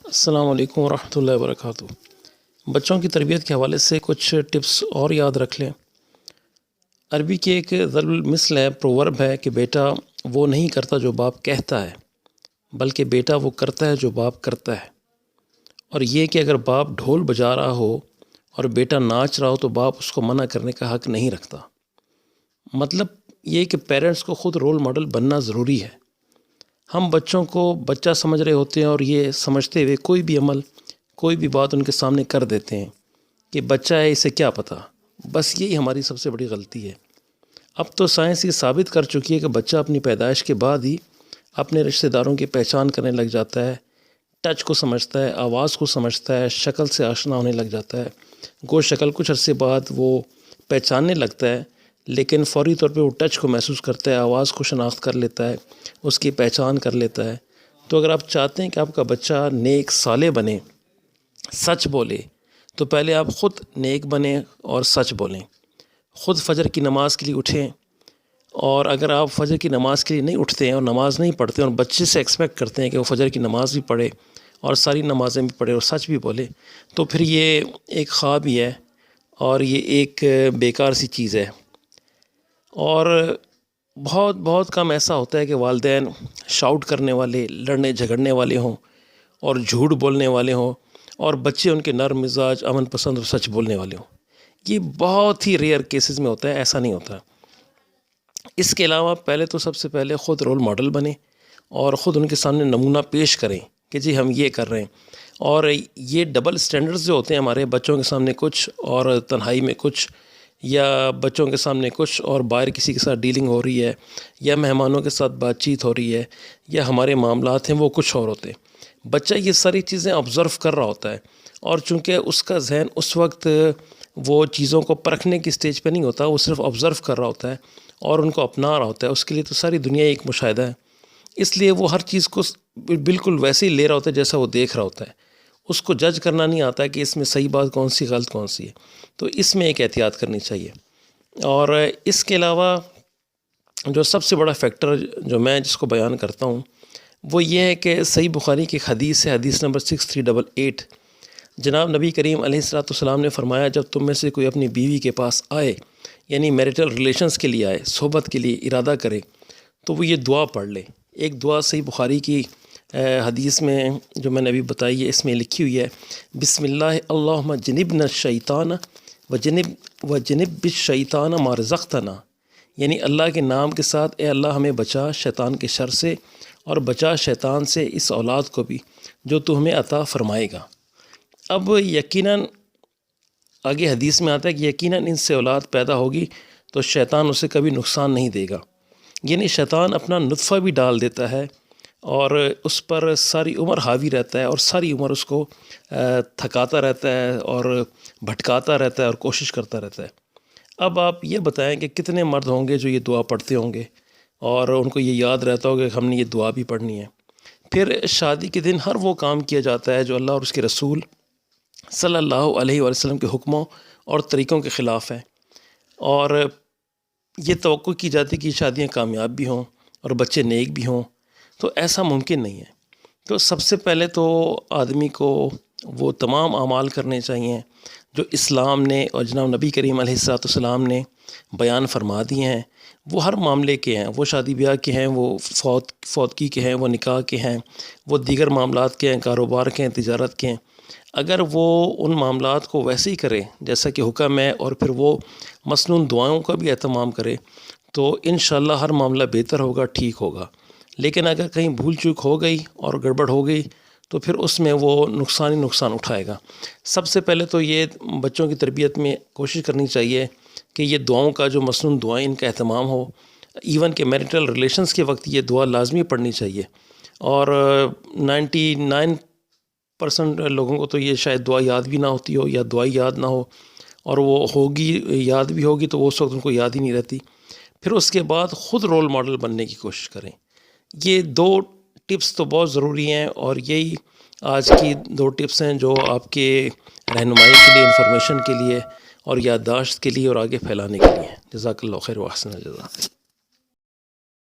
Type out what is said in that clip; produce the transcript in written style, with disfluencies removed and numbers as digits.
السلام علیکم ورحمۃ اللہ وبرکاتہ۔ بچوں کی تربیت کے حوالے سے کچھ ٹپس اور یاد رکھ لیں۔ عربی کی ایک ضرب المثل ہے، پروورب ہے کہ بیٹا وہ نہیں کرتا جو باپ کہتا ہے، بلکہ بیٹا وہ کرتا ہے جو باپ کرتا ہے۔ اور یہ کہ اگر باپ ڈھول بجا رہا ہو اور بیٹا ناچ رہا ہو تو باپ اس کو منع کرنے کا حق نہیں رکھتا۔ مطلب یہ کہ پیرنٹس کو خود رول ماڈل بننا ضروری ہے۔ ہم بچوں کو بچہ سمجھ رہے ہوتے ہیں اور یہ سمجھتے ہوئے کوئی بھی عمل، کوئی بھی بات ان کے سامنے کر دیتے ہیں کہ بچہ ہے، اسے کیا پتہ۔ بس یہی ہماری سب سے بڑی غلطی ہے۔ اب تو سائنس یہ ثابت کر چکی ہے کہ بچہ اپنی پیدائش کے بعد ہی اپنے رشتہ داروں کی پہچان کرنے لگ جاتا ہے، ٹچ کو سمجھتا ہے، آواز کو سمجھتا ہے، شکل سے آشنا ہونے لگ جاتا ہے۔ گو شکل کچھ عرصے بعد وہ پہچاننے لگتا ہے، لیکن فوری طور پہ وہ ٹچ کو محسوس کرتا ہے، آواز کو شناخت کر لیتا ہے، اس کی پہچان کر لیتا ہے۔ تو اگر آپ چاہتے ہیں کہ آپ کا بچہ نیک صالح بنے، سچ بولے، تو پہلے آپ خود نیک بنیں اور سچ بولیں۔ خود فجر کی نماز کے لیے اٹھیں، اور اگر آپ فجر کی نماز کے لیے نہیں اٹھتے ہیں اور نماز نہیں پڑھتے اور بچے سے ایکسپیکٹ کرتے ہیں کہ وہ فجر کی نماز بھی پڑھے اور ساری نمازیں بھی پڑھے اور سچ بھی بولے، تو پھر یہ ایک خواب ہی ہے اور یہ ایک بیکار سی چیز ہے۔ اور بہت بہت کم ایسا ہوتا ہے کہ والدین شاؤٹ کرنے والے، لڑنے جھگڑنے والے ہوں اور جھوٹ بولنے والے ہوں، اور بچے ان کے نرم مزاج، امن پسند اور سچ بولنے والے ہوں۔ یہ بہت ہی ریئر کیسز میں ہوتا ہے، ایسا نہیں ہوتا۔ اس کے علاوہ پہلے تو سب سے پہلے خود رول ماڈل بنیں اور خود ان کے سامنے نمونہ پیش کریں کہ جی ہم یہ کر رہے ہیں۔ اور یہ ڈبل سٹینڈرڈز جو ہوتے ہیں ہمارے، بچوں کے سامنے کچھ اور تنہائی میں کچھ، یا بچوں کے سامنے کچھ اور باہر کسی کے ساتھ ڈیلنگ ہو رہی ہے، یا مہمانوں کے ساتھ بات چیت ہو رہی ہے، یا ہمارے معاملات ہیں وہ کچھ اور ہوتے ہیں۔ بچہ یہ ساری چیزیں آبزرو کر رہا ہوتا ہے، اور چونکہ اس کا ذہن اس وقت وہ چیزوں کو پرکھنے کی سٹیج پہ نہیں ہوتا، وہ صرف آبزرو کر رہا ہوتا ہے اور ان کو اپنا رہا ہوتا ہے۔ اس کے لیے تو ساری دنیا ایک مشاہدہ ہے، اس لیے وہ ہر چیز کو بالکل ویسے ہی لے رہا ہوتا ہے جیسا وہ دیکھ رہا ہوتا ہے۔ اس کو جج کرنا نہیں آتا کہ اس میں صحیح بات کون سی، غلط کون سی ہے۔ تو اس میں ایک احتیاط کرنی چاہیے۔ اور اس کے علاوہ جو سب سے بڑا فیکٹر جو میں جس کو بیان کرتا ہوں وہ یہ ہے کہ صحیح بخاری کی ایک حدیث ہے، حدیث نمبر 6388۔ جناب نبی کریم علیہ السلام نے فرمایا، جب تم میں سے کوئی اپنی بیوی کے پاس آئے، یعنی میریٹل ریلیشنز کے لیے آئے، صحبت کے لیے ارادہ کرے، تو وہ یہ دعا پڑھ لے۔ ایک دعا صحیح بخاری کی حدیث میں جو میں نے ابھی بتائی ہے، اس میں لکھی ہوئی ہے، بسم اللہ اللہم جنبنا الشیطان وجنب بالشیطان ما رزقتنا، یعنی اللہ کے نام کے ساتھ، اے اللہ ہمیں بچا شیطان کے شر سے اور بچا شیطان سے اس اولاد کو بھی جو تو ہمیں عطا فرمائے گا۔ اب یقیناً آگے حدیث میں آتا ہے کہ یقیناً ان سے اولاد پیدا ہوگی تو شیطان اسے کبھی نقصان نہیں دے گا، یعنی شیطان اپنا نطفہ بھی ڈال دیتا ہے اور اس پر ساری عمر حاوی رہتا ہے، اور ساری عمر اس کو تھکاتا رہتا ہے اور بھٹکاتا رہتا ہے اور کوشش کرتا رہتا ہے۔ اب آپ یہ بتائیں کہ کتنے مرد ہوں گے جو یہ دعا پڑھتے ہوں گے اور ان کو یہ یاد رہتا ہوگا کہ ہم نے یہ دعا بھی پڑھنی ہے۔ پھر شادی کے دن ہر وہ کام کیا جاتا ہے جو اللہ اور اس کے رسول صلی اللہ علیہ وسلم کے حکموں اور طریقوں کے خلاف ہے، اور یہ توقع کی جاتی ہے کہ شادیاں کامیاب بھی ہوں اور بچے نیک بھی ہوں، تو ایسا ممکن نہیں ہے۔ تو سب سے پہلے تو آدمی کو وہ تمام اعمال کرنے چاہیے جو اسلام نے اور جناب نبی کریم علیہ السلام نے بیان فرما دیے ہیں۔ وہ ہر معاملے کے ہیں، وہ شادی بیاہ کے ہیں، وہ فوتگی کے ہیں، وہ نکاح کے ہیں، وہ دیگر معاملات کے ہیں، کاروبار کے ہیں، تجارت کے ہیں۔ اگر وہ ان معاملات کو ویسے ہی کرے جیسا کہ حکم ہے، اور پھر وہ مسنون دعاؤں کا بھی اہتمام کرے، تو انشاءاللہ ہر معاملہ بہتر ہوگا، ٹھیک ہوگا۔ لیکن اگر کہیں بھول چوک ہو گئی اور گڑبڑ ہو گئی تو پھر اس میں وہ نقصان ہی نقصان اٹھائے گا۔ سب سے پہلے تو یہ بچوں کی تربیت میں کوشش کرنی چاہیے کہ یہ دعاؤں کا جو مسنون دعائیں ان کا اہتمام ہو، ایون کہ میریٹل ریلیشنز کے وقت یہ دعا لازمی پڑھنی چاہیے۔ اور 99% لوگوں کو تو یہ شاید دعا یاد بھی نہ ہوتی ہو، یا دعا یاد نہ ہو، اور وہ ہوگی یاد بھی ہوگی تو وہ اس وقت ان کو یاد ہی نہیں رہتی۔ پھر اس کے بعد خود رول ماڈل بننے کی کوشش کریں۔ یہ دو ٹپس تو بہت ضروری ہیں، اور یہی آج کی دو ٹپس ہیں جو آپ کے رہنمائی کے لیے، انفارمیشن کے لیے اور یادداشت کے لیے اور آگے پھیلانے کے لیے۔ جزاک اللہ خیر و احسن الجزا۔